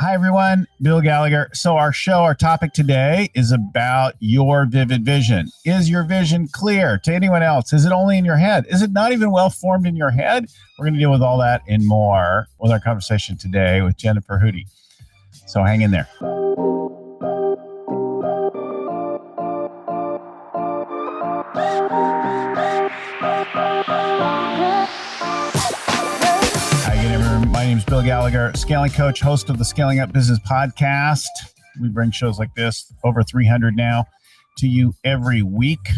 Hi, everyone. Bill Gallagher. So our topic today is about your vivid vision. Is your vision clear to anyone else? Is it only in your head? Is it not even well formed in your head? We're going to deal with all that and more with our conversation today with Jennifer Hudye. So hang in there. My name is Bill Gallagher, scaling coach, host of the Scaling Up Business podcast. We bring shows like this, over 300 now, to you every week.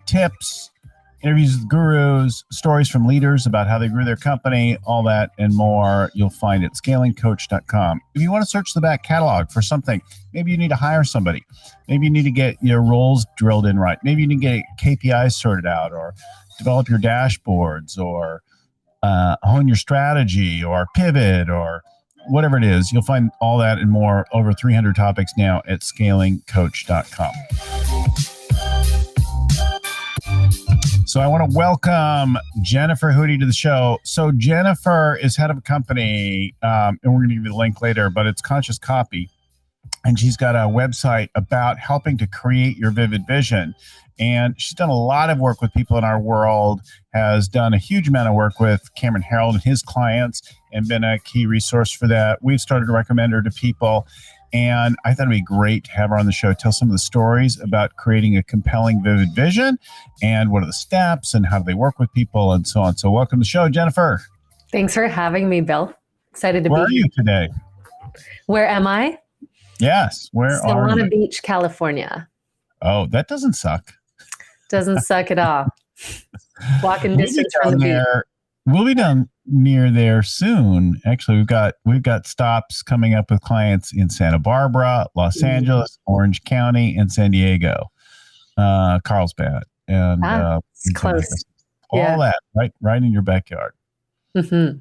Tips, interviews with gurus, stories from leaders about how they grew their company, all that and more you'll find at scalingcoach.com. If you want to search the back catalog for something, maybe you need to hire somebody. Maybe you need to get your roles drilled in right. Maybe you need to get KPIs sorted out or develop your dashboards or hone your strategy or pivot or whatever it is. You'll find all that and more, over 300 topics now at scalingcoach.com. So I want to welcome Jennifer Hudye to the show. So Jennifer is head of a company, and we're going to give you the link later, but it's Conscious Copy. And she's got a website about helping to create your vivid vision. And she's done a lot of work with people in our world, has done a huge amount of work with Cameron Herold and his clients, and been a key resource for that. We've started to recommend her to people. And I thought it'd be great to have her on the show, tell some of the stories about creating a compelling, vivid vision and what are the steps and how do they work with people and so on. So welcome to the show, Jennifer. Thanks for having me, Bill. Excited to be here. Where are you today? Where am I? Yes. Where are you? Solana Beach, California. Oh, that doesn't suck. Doesn't suck at all. Walking distance from the beach. We'll be down near there soon. Actually, we've got stops coming up with clients in Santa Barbara, Los Angeles, Orange County, and San Diego, Carlsbad, and it's close. All that right in your backyard. Mm-hmm.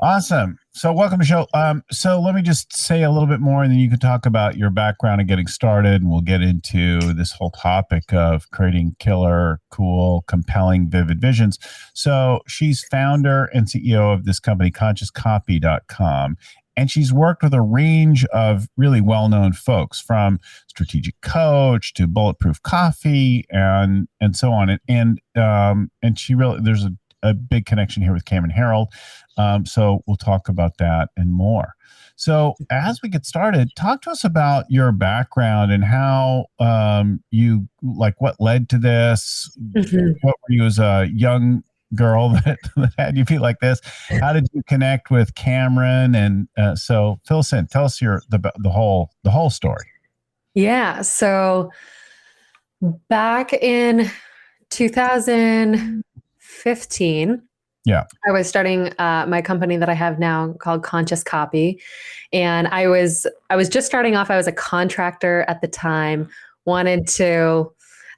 Awesome. So welcome to the show. So let me just say a little bit more and then you can talk about your background and getting started, and we'll get into this whole topic of creating killer, cool, compelling, vivid visions. So she's founder and CEO of this company, ConsciousCopy.com. And she's worked with a range of really well-known folks, from Strategic Coach to Bulletproof Coffee and so on. And she really, there's a big connection here with Cameron Herold. So we'll talk about that and more. So as we get started, talk to us about your background and how what led to this. Mm-hmm. What were you as a young girl that had you feel like this? How did you connect with Cameron? And so fill us in. Tell us the whole story. Yeah. So back in 2015, I was starting my company that I have now called Conscious Copy. And I was just starting off. I was a contractor at the time, wanted to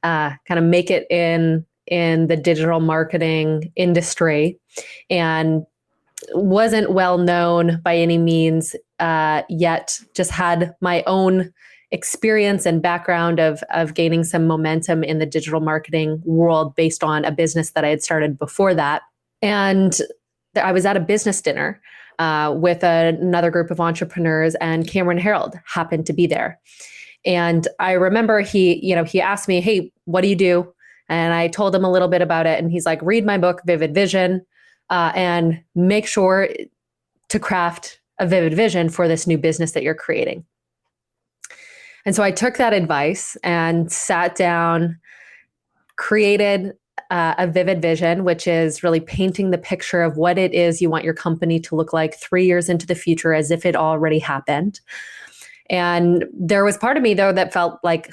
kind of make it in the digital marketing industry, and wasn't well known by any means yet, just had my own experience and background of gaining some momentum in the digital marketing world based on a business that I had started before that. And I was at a business dinner with another group of entrepreneurs, and Cameron Herold happened to be there. And I remember he asked me, "Hey, what do you do?" And I told him a little bit about it. And he's like, "Read my book, Vivid Vision, and make sure to craft a vivid vision for this new business that you're creating." And so I took that advice and sat down, created a vivid vision, which is really painting the picture of what it is you want your company to look like 3 years into the future, as if it already happened. And there was part of me, though, that felt like,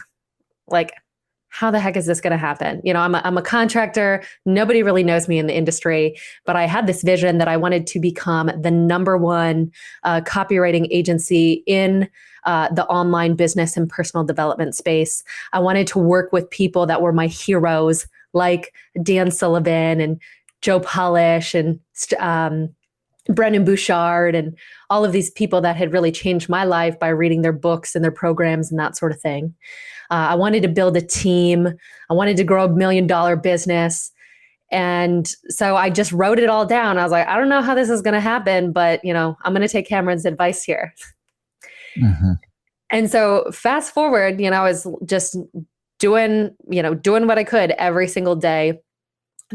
how the heck is this going to happen? I'm a contractor. Nobody really knows me in the industry, but I had this vision that I wanted to become the number one copywriting agency in the online business and personal development space. I wanted to work with people that were my heroes, like Dan Sullivan and Joe Polish and Brendan Bouchard and all of these people that had really changed my life by reading their books and their programs and that sort of thing. I wanted to build a team. I wanted to grow $1 million business. And so I just wrote it all down. I was like, I don't know how this is going to happen, but I'm going to take Cameron's advice here. Mhm. And so fast forward, I was just doing what I could every single day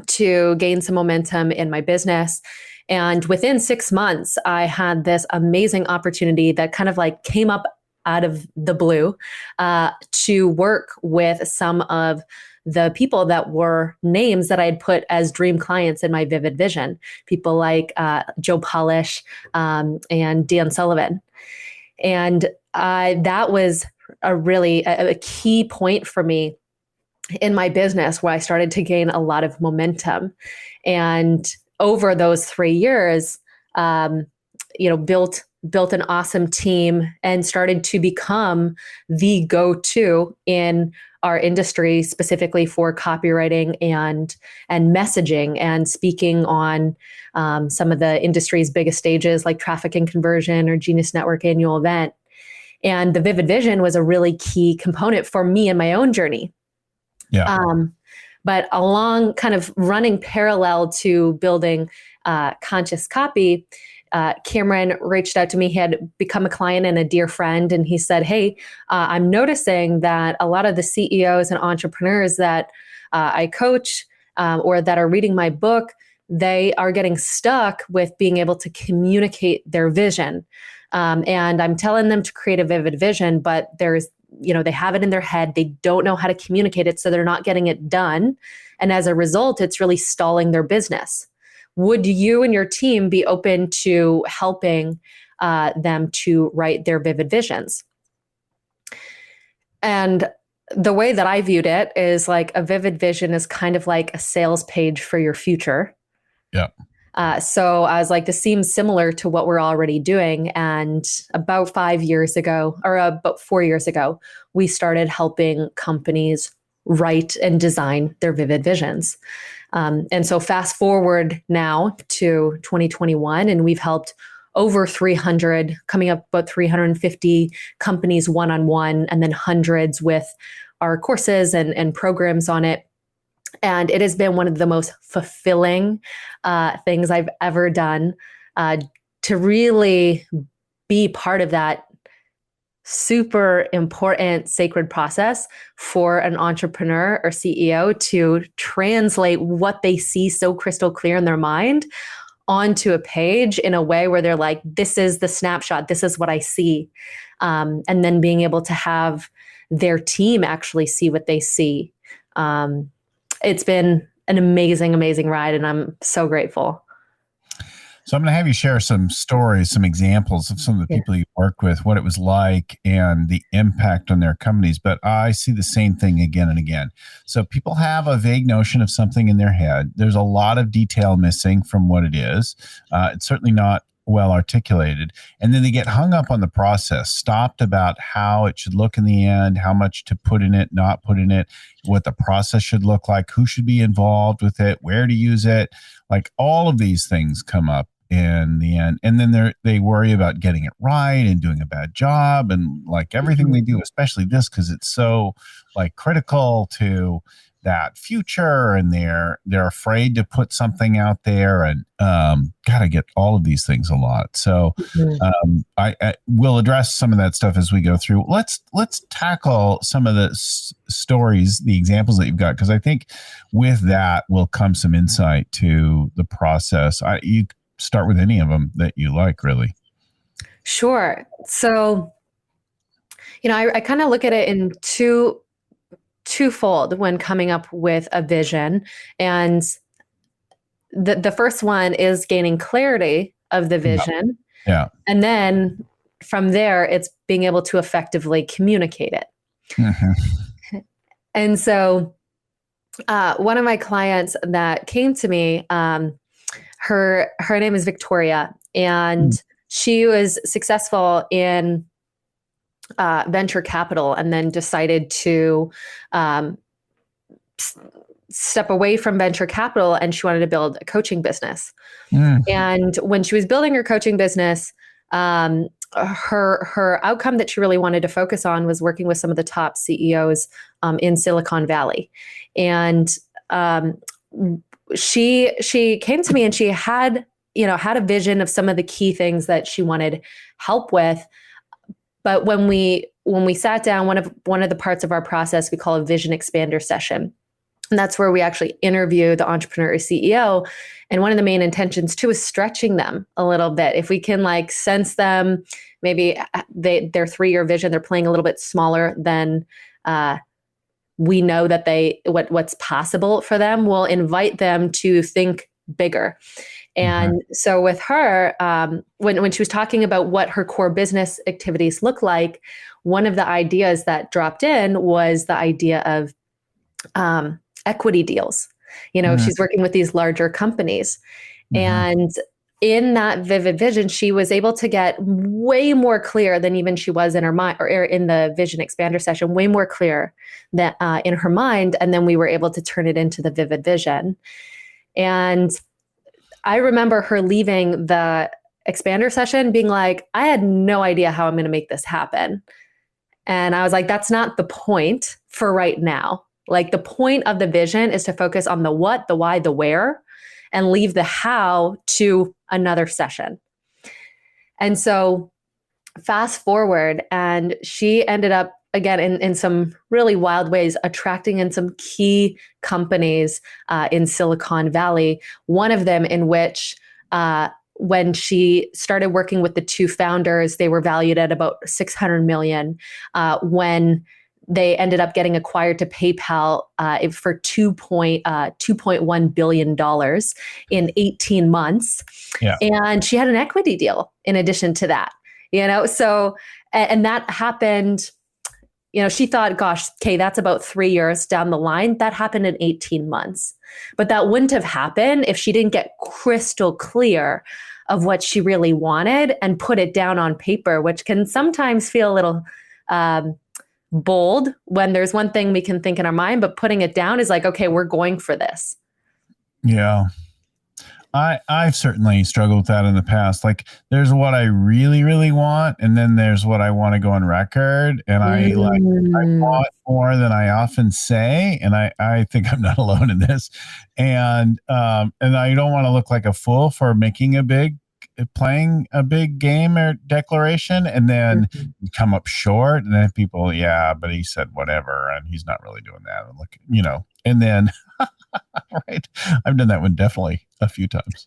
to gain some momentum in my business. And within 6 months, I had this amazing opportunity that kind of like came up out of the blue to work with some of the people that were names that I had put as dream clients in my Vivid Vision. People like Joe Polish and Dan Sullivan. And that was a key point for me in my business where I started to gain a lot of momentum. And over those 3 years, built an awesome team and started to become the go-to in our industry, specifically for copywriting and messaging and speaking on some of the industry's biggest stages like Traffic and Conversion or Genius Network annual event. And the Vivid Vision was a really key component for me in my own journey. Yeah. But along kind of running parallel to building Conscious Copy, Cameron reached out to me. He had become a client and a dear friend. And he said, hey, I'm noticing that a lot of the CEOs and entrepreneurs that I coach or that are reading my book, they are getting stuck with being able to communicate their vision. And I'm telling them to create a vivid vision, but they have it in their head. They don't know how to communicate it, so they're not getting it done. And as a result, it's really stalling their business. Would you and your team be open to helping them to write their vivid visions? And the way that I viewed it is like a vivid vision is kind of like a sales page for your future. Yeah. So I was like, this seems similar to what we're already doing. And about 5 years ago, or about 4 years ago, we started helping companies write and design their vivid visions. And so fast forward now to 2021, and we've helped over 300, coming up about 350 companies one-on-one, and then hundreds with our courses and programs on it. And it has been one of the most fulfilling things I've ever done to really be part of that super important sacred process for an entrepreneur or CEO to translate what they see so crystal clear in their mind onto a page in a way where they're like, this is the snapshot, this is what I see. And then being able to have their team actually see what they see. It's been an amazing, amazing ride, and I'm so grateful. So I'm going to have you share some stories, some examples of some of the people you worked with, what it was like and the impact on their companies. But I see the same thing again and again. So people have a vague notion of something in their head. There's a lot of detail missing from what it is. It's certainly not well articulated. And then they get hung up on the process, stopped about how it should look in the end, how much to put in it, not put in it, what the process should look like, who should be involved with it, where to use it. Like all of these things come up in the end. And then they worry about getting it right and doing a bad job. And like everything they do, especially this, because it's so like critical to that future, and they're afraid to put something out there, and gotta get all of these things a lot. So I will address some of that stuff as we go through. Let's tackle some of the stories, the examples that you've got, because I think with that will come some insight to the process. You start with any of them that you like, really. Sure. So, I kind of look at it in twofold when coming up with a vision. And the first one is gaining clarity of the vision. Yeah. And then from there, it's being able to effectively communicate it. Mm-hmm. And so one of my clients that came to me, her name is Victoria, and she was successful in venture capital, and then decided to step away from venture capital, and she wanted to build a coaching business. And when she was building her coaching business, her outcome that she really wanted to focus on was working with some of the top CEOs in Silicon Valley. And she came to me, and she had a vision of some of the key things that she wanted help with. But when we sat down, one of the parts of our process we call a vision expander session. And that's where we actually interview the entrepreneur or CEO. And one of the main intentions too is stretching them a little bit. If we can like sense them, maybe their 3-year vision, they're playing a little bit smaller than we know that what's possible for them, we'll invite them to think bigger. And so with her, when she was talking about what her core business activities look like, one of the ideas that dropped in was the idea of equity deals. She's working with these larger companies. And in that vivid vision, she was able to get way more clear than even she was in her mind, or in the vision expander session, way more clear than in her mind. And then we were able to turn it into the vivid vision. And I remember her leaving the expander session being like, I had no idea how I'm going to make this happen. And I was like, that's not the point for right now. Like the point of the vision is to focus on the what, the why, the where, and leave the how to another session. And so fast forward, and she ended up, again, in some really wild ways, attracting in some key companies in Silicon Valley. One of them in which, when she started working with the two founders, they were valued at about $600 million. When they ended up getting acquired to PayPal for $2.1 billion in 18 months. Yeah. And she had an equity deal in addition to that, so, and that happened, she thought, gosh, okay, that's about 3 years down the line. That happened in 18 months. But that wouldn't have happened if she didn't get crystal clear of what she really wanted and put it down on paper, which can sometimes feel a little bold when there's one thing we can think in our mind, but putting it down is like, okay, we're going for this. Yeah. I've certainly struggled with that in the past. Like there's what I really, really want. And then there's what I want to go on record. And I want more than I often say. And I think I'm not alone in this. And I don't want to look like a fool for playing a big game or declaration and then come up short. And then people, yeah, but he said whatever. And he's not really doing that. And look, and then, right. I've done that one definitely a few times.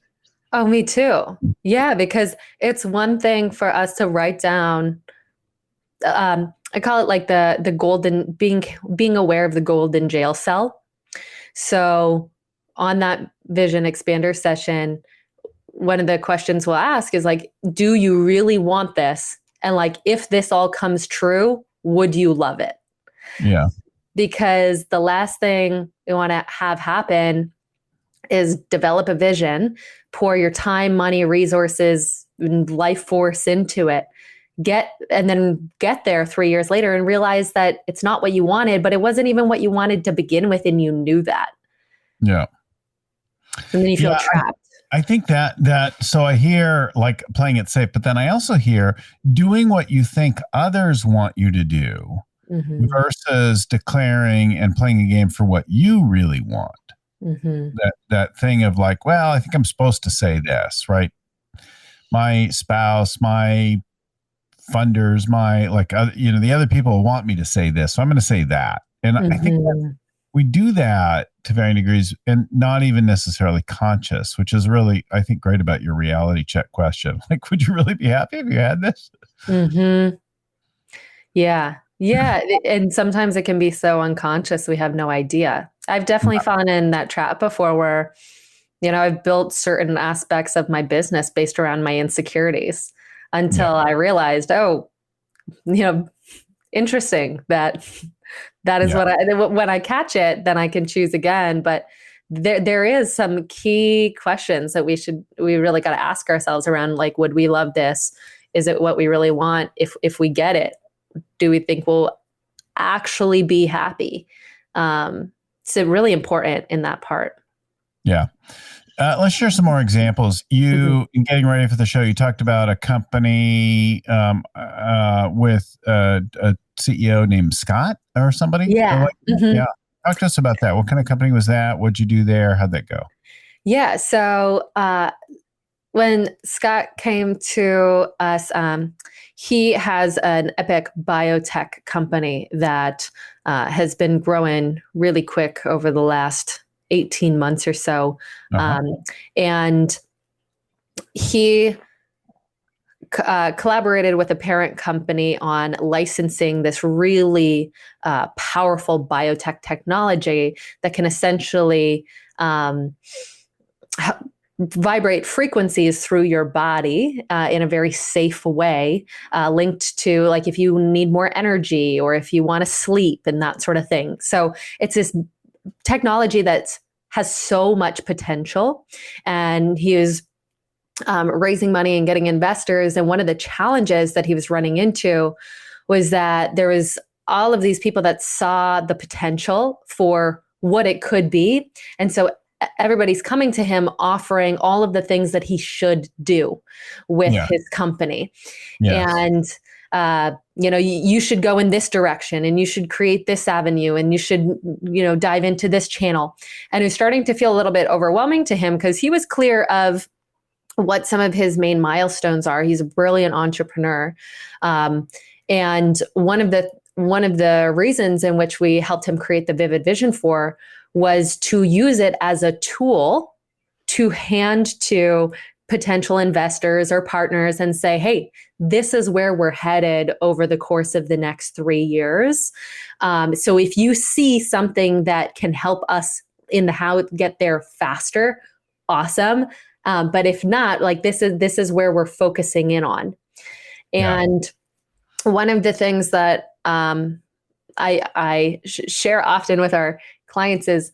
Oh, me too. Yeah, because it's one thing for us to write down. I call it like the golden, being aware of the golden jail cell. So on that vision expander session, one of the questions we'll ask is like, do you really want this? And like, if this all comes true, would you love it? Yeah. Because the last thing we want to have happen is develop a vision, pour your time, money, resources, and life force into it, and then get there 3 years later and realize that it's not what you wanted, but it wasn't even what you wanted to begin with. And you knew that. Yeah. And then you feel trapped. I think so I hear like playing it safe, but then I also hear doing what you think others want you to do versus declaring and playing a game for what you really want. That thing of like, well, I think I'm supposed to say this, right? My spouse, my funders, the other people want me to say this, so I'm going to say that. And I think we do that to varying degrees and not even necessarily conscious, which is really, I think, great about your reality check question. Like, would you really be happy if you had this? Yeah. Yeah. And sometimes it can be so unconscious, we have no idea. I've definitely fallen in that trap before where, I've built certain aspects of my business based around my insecurities until I realized, interesting that is when I catch it, then I can choose again. But there is some key questions that we really got to ask ourselves around, like, would we love this? Is it what we really want? If we get it, do we think we'll actually be happy? It's really important in that part. Yeah. Let's share some more examples. You, in getting ready for the show, you talked about a company with a CEO named Scott or somebody. Yeah. Yeah. Talk to us about that. What kind of company was that? What'd you do there? How'd that go? Yeah. So when Scott came to us, he has an epic biotech company that has been growing really quick over the last 18 months or so. And he collaborated with a parent company on licensing this really powerful biotech technology that can essentially vibrate frequencies through your body in a very safe way, linked to like if you need more energy or if you want to sleep and that sort of thing. So it's this technology that has so much potential, and he is raising money and getting investors. And one of the challenges that he was running into was that there was all of these people that saw the potential for what it could be. And so everybody's coming to him offering all of the things that he should do with his company. And, you should go in this direction and you should create this avenue and you should, dive into this channel. And it was starting to feel a little bit overwhelming to him because he was clear of what some of his main milestones are. He's a brilliant entrepreneur. And one of the reasons in which we helped him create the Vivid Vision for was to use it as a tool to hand to potential investors or partners and say, hey, this is where we're headed over the course of the next 3 years. So if you see something that can help us in the how get there faster, awesome. But if not, like this is where we're focusing in on. And one of the things that I share often with our clients is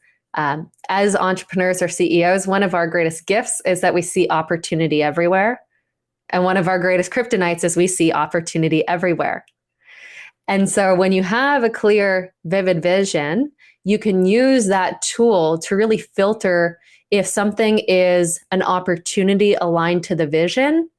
as entrepreneurs or CEOs, one of our greatest gifts is that we see opportunity everywhere. And one of our greatest kryptonites is we see opportunity everywhere. And so when you have a clear, vivid vision, you can use that tool to really filter if something is an opportunity aligned to the vision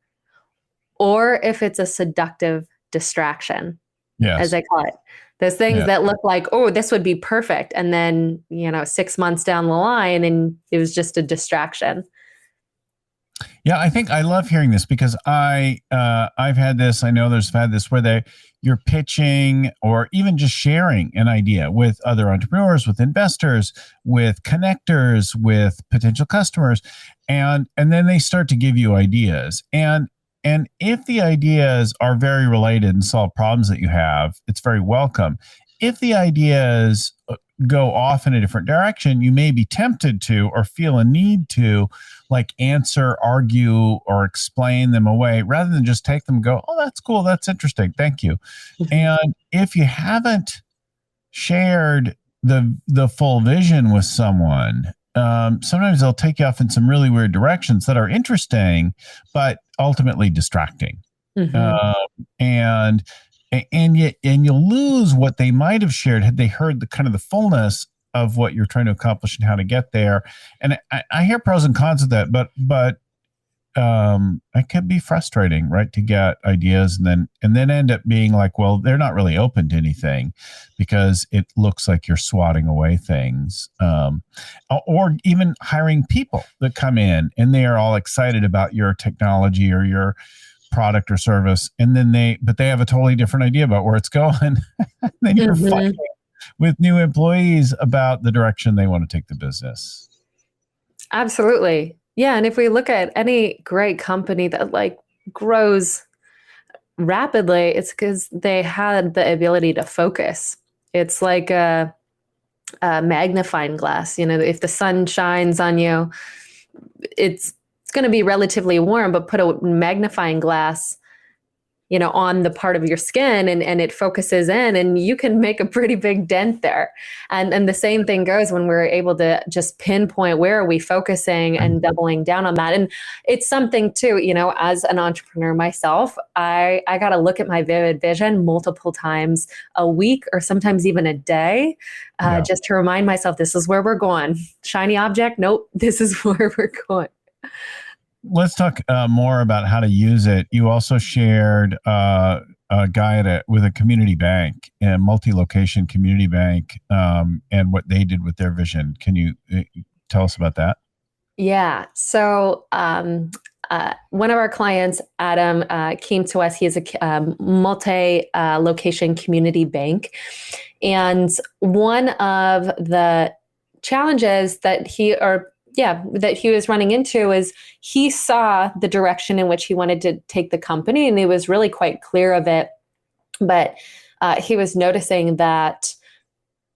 or if it's a seductive distraction, as I call it. Those things that look like, oh, this would be perfect. And then, 6 months down the line, and it was just a distraction. Yeah, I think I love hearing this because I've had this. I know others have had this where you're pitching or even just sharing an idea with other entrepreneurs, with investors, with connectors, with potential customers, and then they start to give you ideas. And if the ideas are very related and solve problems that you have, it's very welcome. If the ideas go off in a different direction, you may be tempted to or feel a need to like answer, argue, or explain them away rather than just take them and go, oh, that's cool. That's interesting. Thank you. And if you haven't shared the full vision with someone, sometimes they'll take you off in some really weird directions that are interesting, but ultimately distracting. And you'll lose what they might have shared had they heard the fullness of what you're trying to accomplish and how to get there. And I hear pros and cons of that, but it could be frustrating, right? To get ideas and then end up being like, well, they're not really open to anything because it looks like you're swatting away things, or even hiring people that come in and they are all excited about your technology or your product or service, and then they have a totally different idea about where it's going. Then you're fighting with new employees about the direction they want to take the business. Absolutely. Yeah. And if we look at any great company that like grows rapidly, it's because they had the ability to focus. It's like a magnifying glass. If the sun shines on you, it's going to be relatively warm, but put a magnifying glass on the part of your skin and it focuses in and you can make a pretty big dent there. And the same thing goes when we're able to just pinpoint where are we focusing and doubling down on that. And it's something too, as an entrepreneur myself, I got to look at my vivid vision multiple times a week or sometimes even a day, just to remind myself, this is where we're going. Shiny object. Nope. This is where we're going. Let's talk more about how to use it. You also shared a guide with a community bank, a multi-location community bank, and what they did with their vision. Can you tell us about that? Yeah. So, one of our clients, Adam, came to us. He is a multi-location community bank, and one of the challenges that he was running into is he saw the direction in which he wanted to take the company, and he was really quite clear of it. But he was noticing that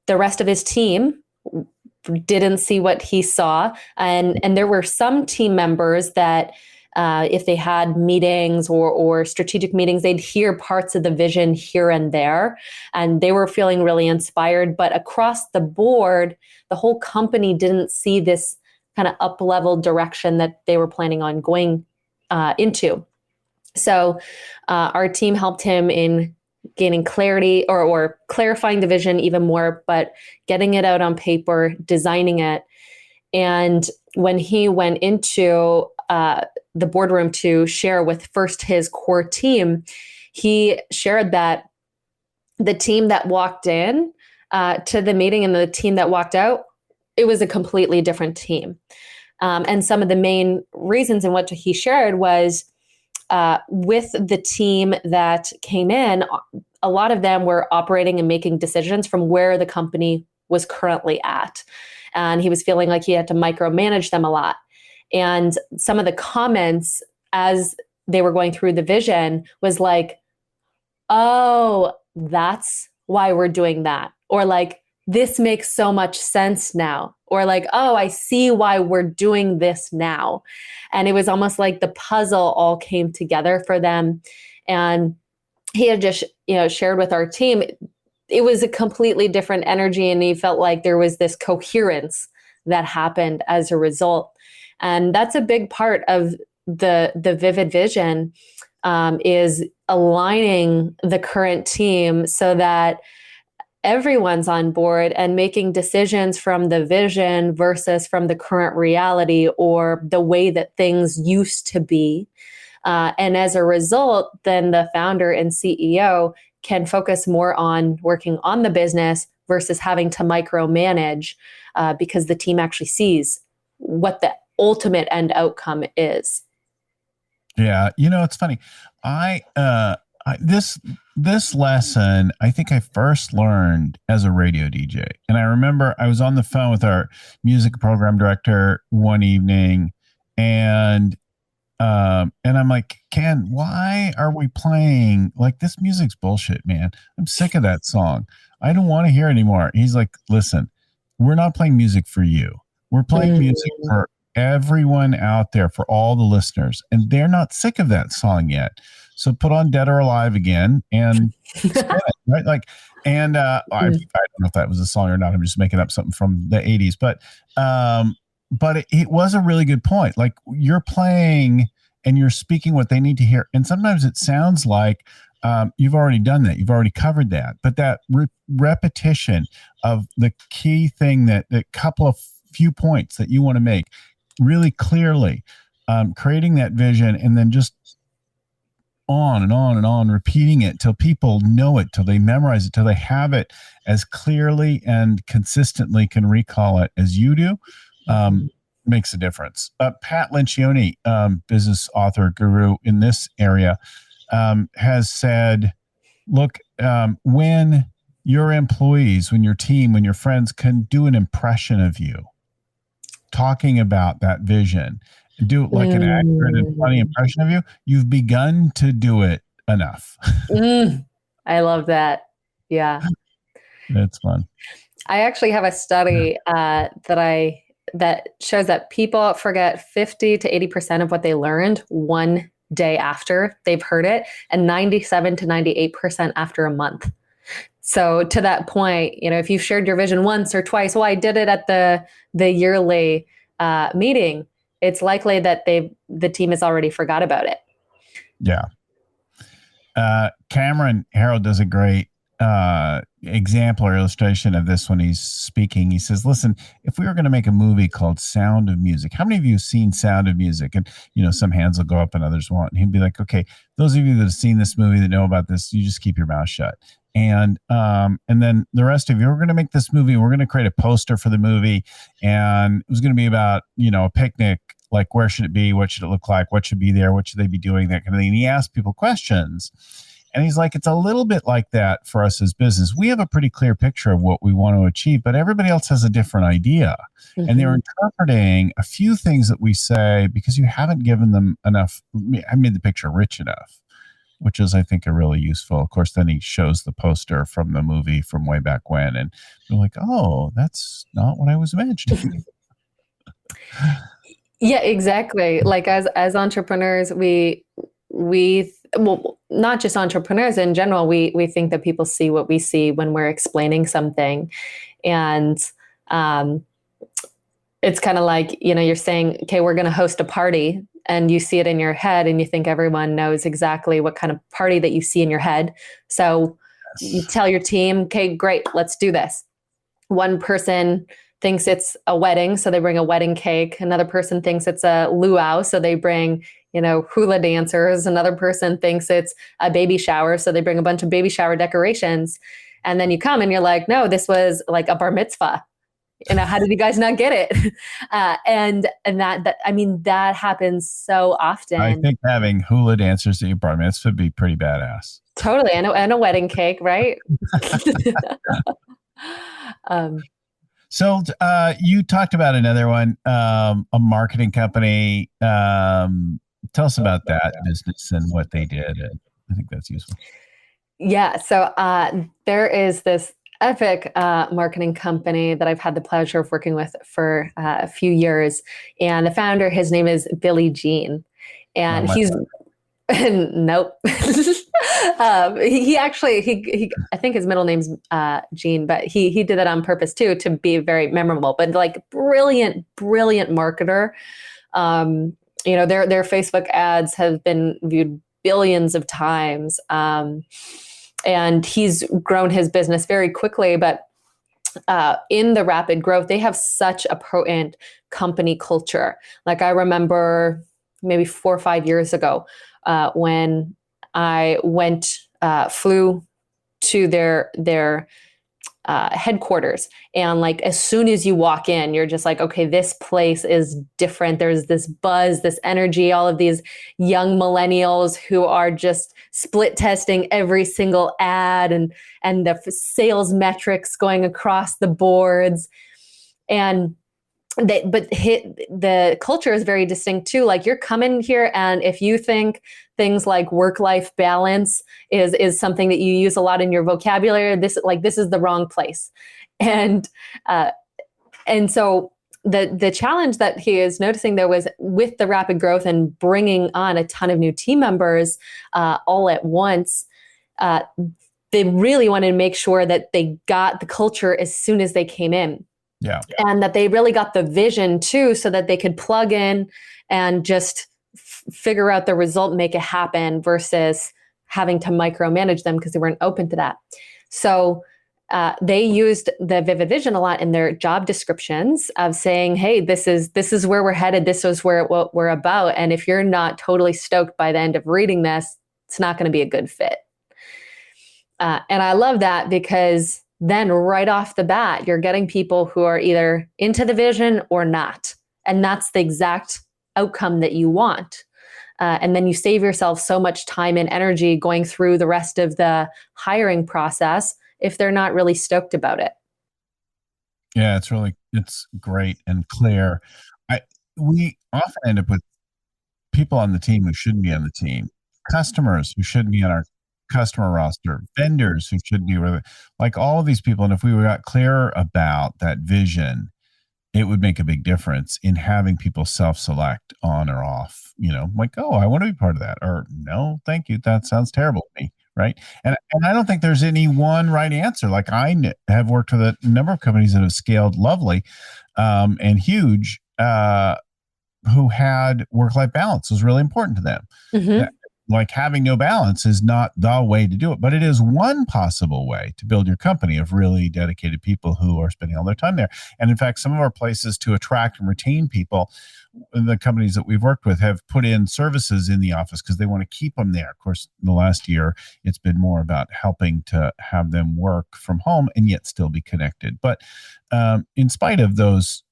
the rest of his team didn't see what he saw, and there were some team members that if they had meetings or strategic meetings, they'd hear parts of the vision here and there, and they were feeling really inspired. But across the board, the whole company didn't see this kind of up level direction that they were planning on going into. So our team helped him in gaining clarity or clarifying the vision even more, but getting it out on paper, designing it. And when he went into the boardroom to share with first his core team, he shared that the team that walked in to the meeting and the team that walked out, it was a completely different team. And some of the main reasons in what he shared was with the team that came in, a lot of them were operating and making decisions from where the company was currently at. And he was feeling like he had to micromanage them a lot. And some of the comments as they were going through the vision was like, oh, that's why we're doing that. Or like, this makes so much sense now. Or like, oh, I see why we're doing this now. And it was almost like the puzzle all came together for them. And he had just, shared with our team, it was a completely different energy. And he felt like there was this coherence that happened as a result. And that's a big part of the vivid vision, is aligning the current team so that everyone's on board and making decisions from the vision versus from the current reality or the way that things used to be. And as a result, then the founder and CEO can focus more on working on the business versus having to micromanage, because the team actually sees what the ultimate end outcome is. Yeah. It's funny. This lesson, I think I first learned as a radio DJ. And I remember I was on the phone with our music program director one evening, and I'm like, Ken, why are we playing like this? Music's bullshit, man. I'm sick of that song. I don't want to hear it anymore. He's like, listen, we're not playing music for you. We're playing music for everyone out there, for all the listeners, and they're not sick of that song yet. So put on Dead or Alive again and spin it, right? Like, and I don't know if that was a song or not. I'm just making up something from the 80s, but it was a really good point. Like, you're playing and you're speaking what they need to hear. And sometimes it sounds like you've already done that. You've already covered that. But that repetition of the key thing, that couple of few points that you want to make really clearly, creating that vision, and then just on and on and on, repeating it till people know it, till they memorize it, till they have it as clearly and consistently can recall it as you do, makes a difference. Pat Lencioni, business author guru in this area, has said, look, when your employees, when your team, when your friends can do an impression of you, talking about that vision, do it like an accurate and funny impression of you, you've begun to do it enough. I love that. Yeah. That's fun. I actually have a study that shows that people forget 50 to 80% of what they learned one day after they've heard it, and 97 to 98% after a month. So to that point, if you've shared your vision once or twice, well, I did it at the yearly meeting, it's likely that the team has already forgot about it. Yeah. Cameron Herold does a great example or illustration of this when he's speaking. He says, listen, if we were going to make a movie called Sound of Music, how many of you have seen Sound of Music? And, some hands will go up and others won't. And he'd be like, okay, those of you that have seen this movie, that know about this, you just keep your mouth shut. And then the rest of you, we're going to make this movie. We're going to create a poster for the movie, and it was going to be about, a picnic. Like, where should it be? What should it look like? What should be there? What should they be doing? That kind of thing. And he asked people questions. And he's like, it's a little bit like that for us as business. We have a pretty clear picture of what we want to achieve, but everybody else has a different idea. Mm-hmm. And they're interpreting a few things that we say because you haven't given them enough. I made the picture rich enough, which is, I think, a really useful. Of course, then he shows the poster from the movie from way back when. And you're like, oh, that's not what I was imagining. Yeah, exactly. Like as entrepreneurs, we well, not just entrepreneurs in general, we think that people see what we see when we're explaining something. And it's kind of like, you're saying, okay, we're going to host a party, and you see it in your head and you think everyone knows exactly what kind of party that you see in your head. So you tell your team, okay, great, let's do this. One person thinks it's a wedding, so they bring a wedding cake. Another person thinks it's a luau, so they bring, hula dancers. Another person thinks it's a baby shower, so they bring a bunch of baby shower decorations. And then you come and you're like, no, this was like a bar mitzvah. How did you guys not get it? And that happens so often. I think having hula dancers at your bar mitzvah would be pretty badass. Totally, and a wedding cake, right? So you talked about another one, a marketing company. Tell us about that business and what they did. And I think that's useful. Yeah. So there is this epic marketing company that I've had the pleasure of working with for a few years. And the founder, his name is Billy Jean. And nope. He actually, I think his middle name's Gene, but he did that on purpose too, to be very memorable, but like brilliant marketer. Their Facebook ads have been viewed billions of times. And he's grown his business very quickly, but in the rapid growth, they have such a potent company culture. Like I remember maybe 4 or 5 years ago, when I flew to their headquarters, and like as soon as you walk in, you're just like, okay, this place is different. There's this buzz, this energy, all of these young millennials who are just split testing every single ad and the sales metrics going across the boards. And the culture is very distinct too. Like you're coming here, and if you think things like work-life balance is something that you use a lot in your vocabulary, this is the wrong place. And so the challenge that he is noticing there was with the rapid growth and bringing on a ton of new team members all at once. They really wanted to make sure that they got the culture as soon as they came in. Yeah. And that they really got the vision too, so that they could plug in and just figure out the result and make it happen versus having to micromanage them because they weren't open to that. So they used the Vivid Vision a lot in their job descriptions of saying, hey, this is where we're headed. This is what we're about. And if you're not totally stoked by the end of reading this, it's not going to be a good fit. And I love that because then right off the bat, you're getting people who are either into the vision or not. And that's the exact outcome that you want. And then you save yourself so much time and energy going through the rest of the hiring process if they're not really stoked about it. Yeah, it's great and clear. We often end up with people on the team who shouldn't be on the team, customers who shouldn't be on our customer roster, vendors who should be, like all of these people. And if we got clear about that vision, it would make a big difference in having people self-select on or off, like, oh, I want to be part of that, or no, thank you, that sounds terrible to me. Right. And I don't think there's any one right answer. Like I have worked with a number of companies that have scaled lovely and huge, who had work-life balance was really important to them. Mm-hmm. Like having no balance is not the way to do it, but it is one possible way to build your company of really dedicated people who are spending all their time there. And in fact, some of our places to attract and retain people the companies that we've worked with have put in services in the office because they want to keep them there. Of course, in the last year, it's been more about helping to have them work from home and yet still be connected. But in spite of those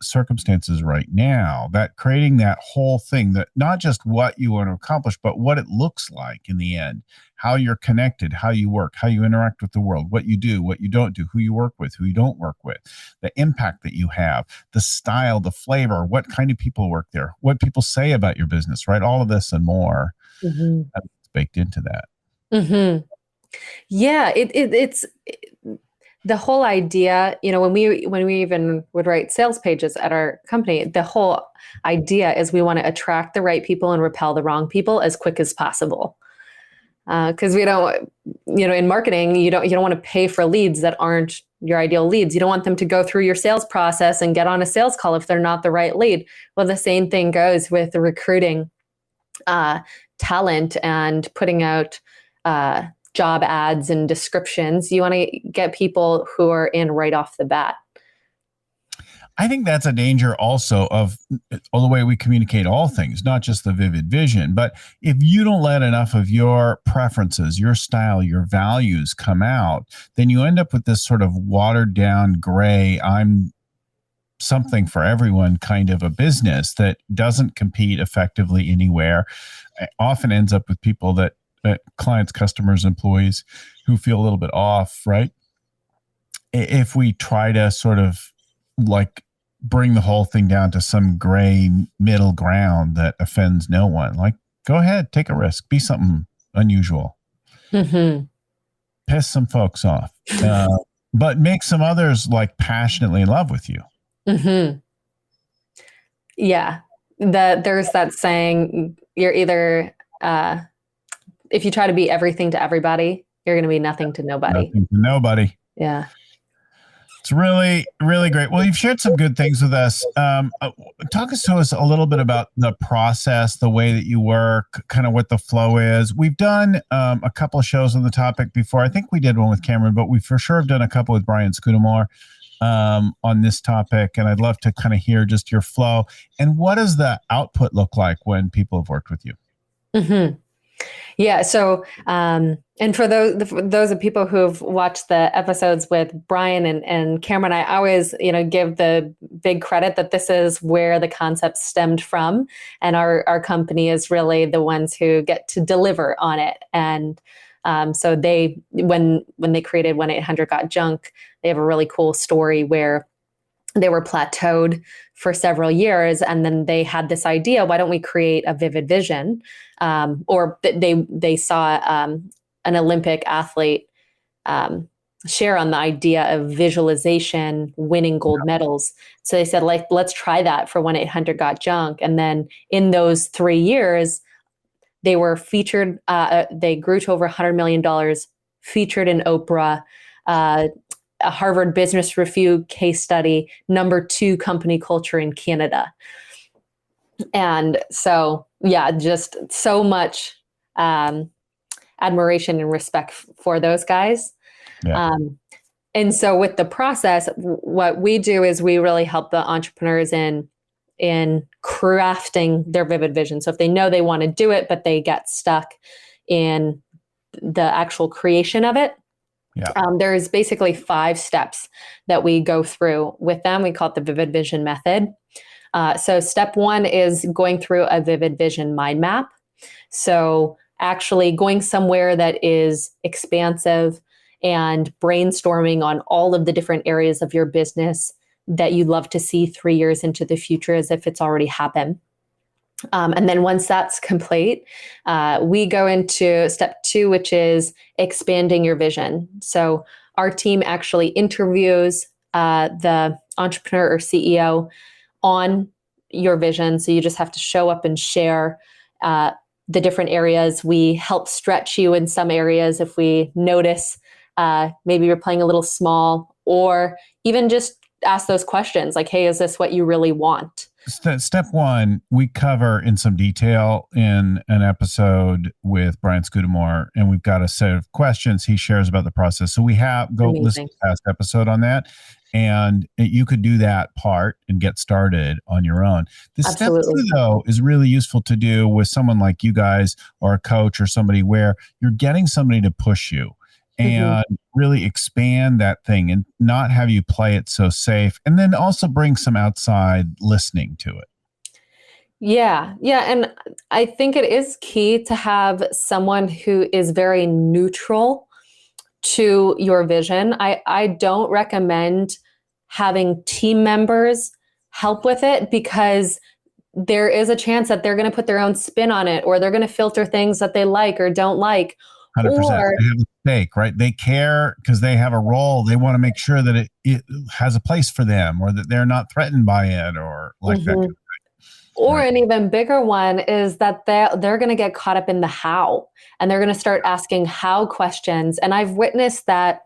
circumstances right now, that creating that whole thing, that not just what you want to accomplish, but what it looks like in the end, how you're connected, how you work, how you interact with the world, what you do, what you don't do, who you work with, who you don't work with, the impact that you have, the style, the flavor, what kind of people work there, what people say about your business, right? All of this and more that's baked into that. Mm-hmm. Yeah, it's the whole idea, when we even would write sales pages at our company, the whole idea is we want to attract the right people and repel the wrong people as quick as possible. Because we don't, in marketing, you don't want to pay for leads that aren't your ideal leads. You don't want them to go through your sales process and get on a sales call if they're not the right lead. Well, the same thing goes with the recruiting talent and putting out job ads and descriptions. You want to get people who are in right off the bat. I think that's a danger also of all the way we communicate all things, not just the vivid vision. But if you don't let enough of your preferences, your style, your values come out, then you end up with this sort of watered down gray, I'm something for everyone kind of a business that doesn't compete effectively anywhere. It often ends up with people that clients, customers, employees who feel a little bit off, right? If we try to sort of like bring the whole thing down to some gray middle ground that offends no one, like go ahead, take a risk, be something unusual, piss some folks off, but make some others like passionately in love with you. Yeah, there's that saying, you're either if you try to be everything to everybody, you're going to be nothing to nobody. Nothing to nobody. Yeah. It's really, really great. Well, you've shared some good things with us. Talk to us a little bit about the process, the way that you work, kind of what the flow is. We've done a couple of shows on the topic before. I think we did one with Cameron, but we for sure have done a couple with Brian Scudamore on this topic. And I'd love to kind of hear just your flow. And what does the output look like when people have worked with you? Yeah. So, and for those of people who have watched the episodes with Brian and Cameron, I always, give the big credit that this is where the concept stemmed from. And our company is really the ones who get to deliver on it. And so when they created 1-800-GOT-JUNK, they have a really cool story where they were plateaued for several years. And then they had this idea, why don't we create a vivid vision? Or they saw an Olympic athlete share on the idea of visualization, winning gold medals. So they said, let's try that for 1-800-GOT-JUNK. And then in those 3 years, they were featured, they grew to over $100 million, featured in Oprah, a Harvard Business Review case study, #2 company culture in Canada. And so, yeah, just so much admiration and respect for those guys. Yeah. And so with the process, what we do is we really help the entrepreneurs in crafting their vivid vision. So if they know they want to do it, but they get stuck in the actual creation of it, there's basically 5 steps that we go through with them. We call it the Vivid Vision Method. So step 1 is going through a vivid vision mind map. So actually going somewhere that is expansive and brainstorming on all of the different areas of your business that you'd love to see 3 years into the future as if it's already happened. And then once that's complete, we go into step 2, which is expanding your vision. So our team actually interviews the entrepreneur or CEO on your vision. So you just have to show up and share the different areas. We help stretch you in some areas if we notice maybe you're playing a little small, or even just ask those questions like, hey, is this what you really want? Step 1, we cover in some detail in an episode with Brian Scudamore, and we've got a set of questions he shares about the process. So we have go listen to the past episode on that. And you could do that part and get started on your own. The step Absolutely. 2, though, is really useful to do with someone like you guys or a coach or somebody where you're getting somebody to push you and really expand that thing and not have you play it so safe. And then also bring some outside listening to it. Yeah. Yeah. And I think it is key to have someone who is very neutral to your vision. I don't recommend having team members help with it, because there is a chance that they're going to put their own spin on it, or they're going to filter things that they like or don't like. 100%. Or They have a stake, right? They care because they have a role. They want to make sure that it has a place for them, or that they're not threatened by it, or like that kind of thing. Or Right. an even bigger one is that they're going to get caught up in the how, and they're going to start asking how questions. And I've witnessed that,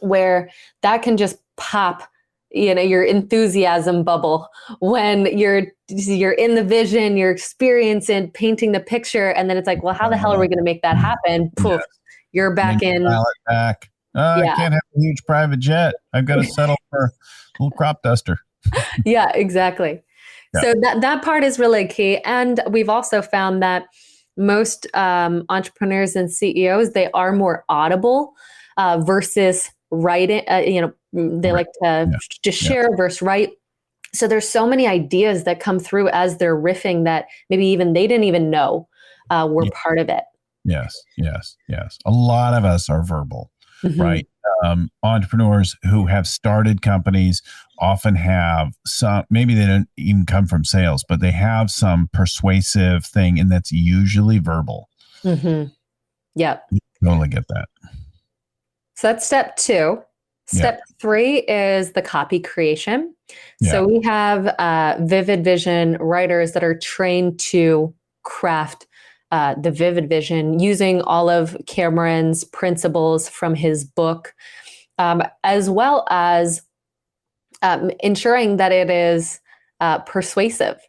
where that can just pop, your enthusiasm bubble when you're in the vision, you're experiencing, painting the picture, and then it's like, well, how the hell are we going to make that happen? Poof, Yes. you're back in. Dial it back. I Yeah. can't have a huge private jet. I've got to settle for a little crop duster. Yeah, exactly. Yeah. So that part is really key. And we've also found that most entrepreneurs and CEOs, they are more audible versus writing. They like to just share versus write. So there's so many ideas that come through as they're riffing that maybe even they didn't even know were part of it. Yes. A lot of us are verbal, right? Entrepreneurs who have started companies often have some, maybe they don't even come from sales, but they have some persuasive thing, and that's usually verbal. Yep. You totally get that. So that's step 2. Step 3 is the copy creation. So we have vivid vision writers that are trained to craft the vivid vision using all of Cameron's principles from his book, as well as ensuring that it is persuasive.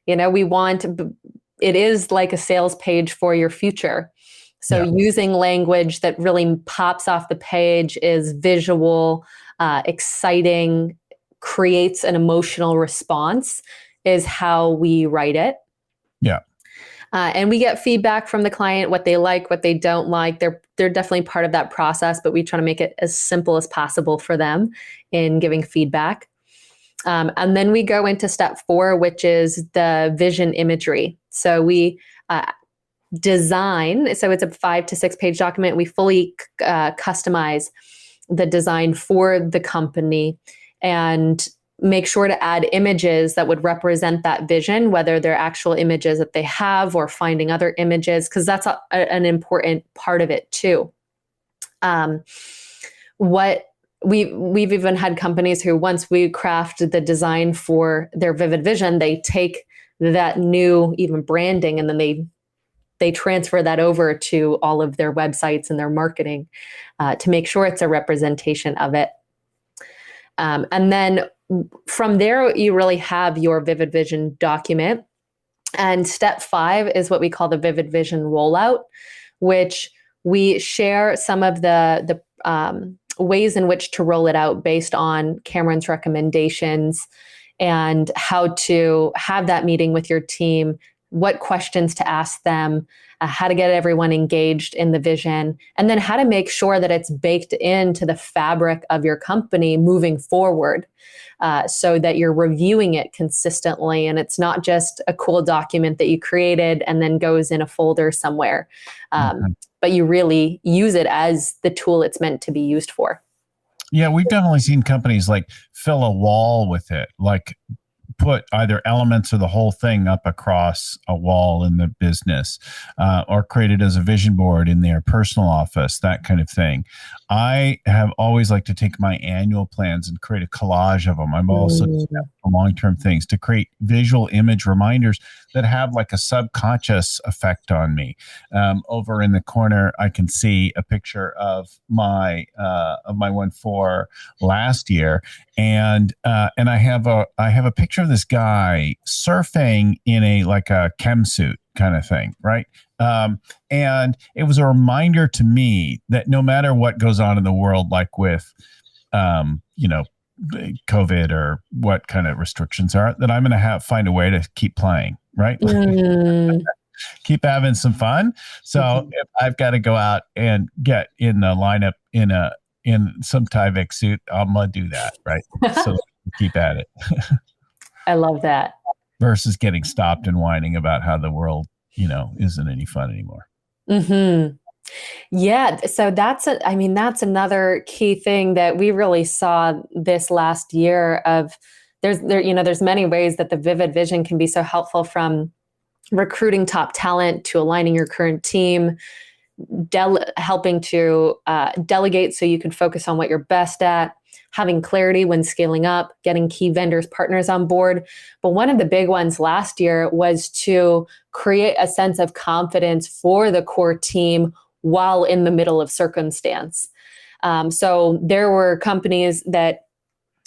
We want, it is like a sales page for your future. So using language that really pops off the page, is visual, exciting, creates an emotional response, is how we write it. Yeah. And we get feedback from the client, what they like, what they don't like. They're definitely part of that process, but we try to make it as simple as possible for them in giving feedback. And then we go into step 4, which is the vision imagery. So we design. So it's a 5 to 6 page document. We fully customize the design for the company and make sure to add images that would represent that vision, whether they're actual images that they have or finding other images, because that's an important part of it too. We've even had companies who, once we craft the design for their vivid vision, they take that new even branding and then they transfer that over to all of their websites and their marketing to make sure it's a representation of it. And then from there, you really have your vivid vision document. And step 5 is what we call the vivid vision rollout, which we share some of the ways in which to roll it out based on Cameron's recommendations, and how to have that meeting with your team, what questions to ask them, how to get everyone engaged in the vision, and then how to make sure that it's baked into the fabric of your company moving forward, so that you're reviewing it consistently and it's not just a cool document that you created and then goes in a folder somewhere, but you really use it as the tool it's meant to be used for. Yeah, we've definitely seen companies like fill a wall with it, like put either elements or the whole thing up across a wall in the business, or create it as a vision board in their personal office, that kind of thing. I have always liked to take my annual plans and create a collage of them. I'm also long-term things to create visual image reminders that have like a subconscious effect on me. Over in the corner, I can see a picture of my one for last year, and I have a picture of this guy surfing in a chem suit kind of thing, right? And it was a reminder to me that no matter what goes on in the world, like with COVID or what kind of restrictions are, that I'm going to find a way to keep playing, right? Keep having some fun. So if I've got to go out and get in the lineup in some Tyvek suit, I'm going to do that, right? So keep at it. I love that. Versus getting stopped and whining about how the world, isn't any fun anymore. Mm-hmm. Yeah. So that's another key thing that we really saw this last year of there's many ways that the vivid vision can be so helpful, from recruiting top talent to aligning your current team, helping to delegate so you can focus on what you're best at, having clarity when scaling up, getting key vendors, partners on board. But one of the big ones last year was to create a sense of confidence for the core team while in the middle of circumstance. So there were companies that,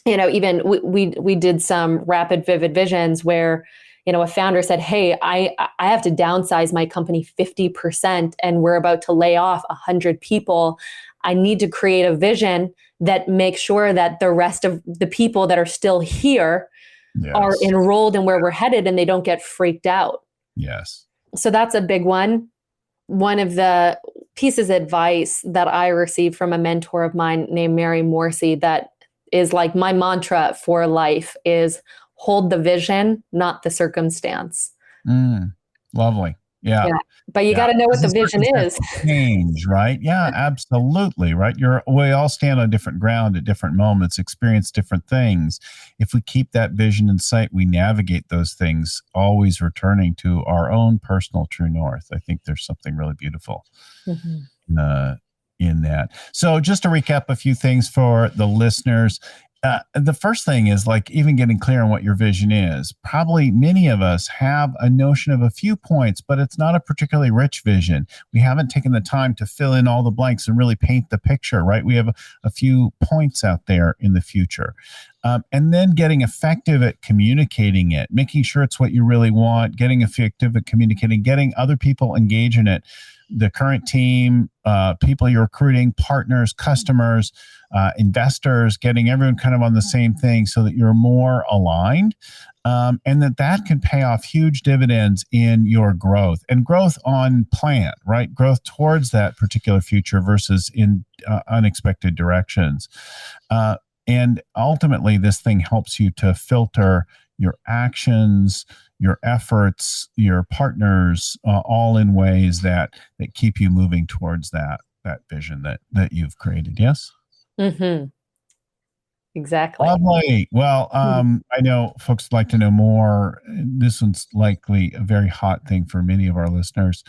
even we did some rapid vivid visions where, a founder said, hey, I have to downsize my company 50% and we're about to lay off 100 people. I need to create a vision that makes sure that the rest of the people that are still here are enrolled in where we're headed and they don't get freaked out. Yes. So that's a big one. One of the pieces of advice that I received from a mentor of mine named Mary Morrissey, that is like my mantra for life, is hold the vision, not the circumstance. Lovely. Yeah. But you got to know what the vision is. Change, right? Yeah, absolutely. Right. We all stand on different ground at different moments, experience different things. If we keep that vision in sight, we navigate those things, always returning to our own personal true north. I think there's something really beautiful in that. So just to recap a few things for the listeners. The first thing is even getting clear on what your vision is. Probably many of us have a notion of a few points, but it's not a particularly rich vision. We haven't taken the time to fill in all the blanks and really paint the picture, right? We have a few points out there in the future. And then getting effective at communicating it, making sure it's what you really want, getting effective at communicating, getting other people engaged in it. The current team, people you're recruiting, partners, customers, investors, getting everyone kind of on the same thing so that you're more aligned, and that can pay off huge dividends in your growth and growth on plan, right? Growth towards that particular future versus in unexpected directions. And ultimately, this thing helps you to filter your actions, your efforts, your partners, all in ways that keep you moving towards that vision that you've created. Yes? Mm-hmm. Exactly. Lovely. Well, I know folks would like to know more. This one's likely a very hot thing for many of our listeners.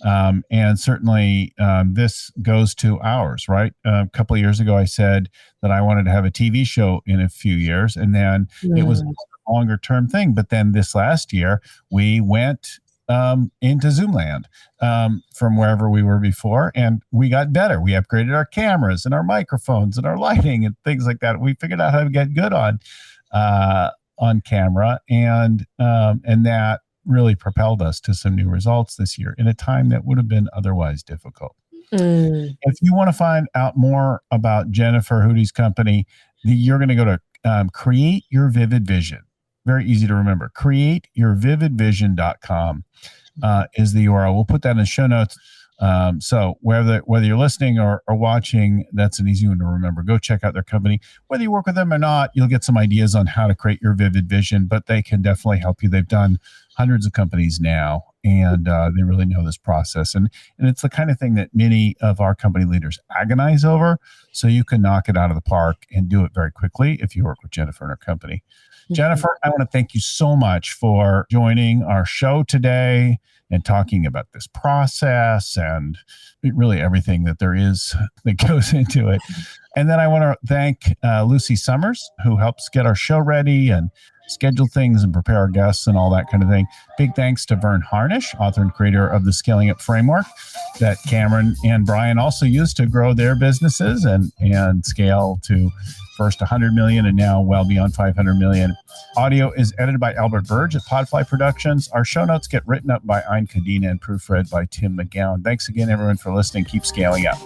And certainly this goes to ours, right? A couple of years ago, I said that I wanted to have a TV show in a few years, and then it was a longer term thing. But then this last year, we went into Zoomland from wherever we were before, and we got better. We upgraded our cameras and our microphones and our lighting and things like that. We figured out how to get good on camera, and that really propelled us to some new results this year in a time that would have been otherwise difficult. If you want to find out more about Jennifer Hudye's company, you're going to go to Create Your Vivid Vision. Very easy to remember. CreateYourVividVision.com is the URL. We'll put that in the show notes. So whether you're listening or watching, that's an easy one to remember. Go check out their company. Whether you work with them or not, you'll get some ideas on how to create your vivid vision, but they can definitely help you. They've done hundreds of companies now, and they really know this process. And it's the kind of thing that many of our company leaders agonize over. So you can knock it out of the park and do it very quickly if you work with Jennifer and her company. Jennifer, I want to thank you so much for joining our show today and talking about this process and really everything that there is that goes into it. And then I want to thank Lucy Summers, who helps get our show ready and schedule things and prepare our guests and all that kind of thing. Big thanks to Vern Harnish, author and creator of the Scaling Up Framework that Cameron and Brian also use to grow their businesses and scale to first 100 million and now well beyond 500 million. Audio is edited by Albert Burge at Podfly Productions. Our show notes get written up by Ein Kadina and proofread by Tim McGowan. Thanks again, everyone, for listening. Keep scaling up.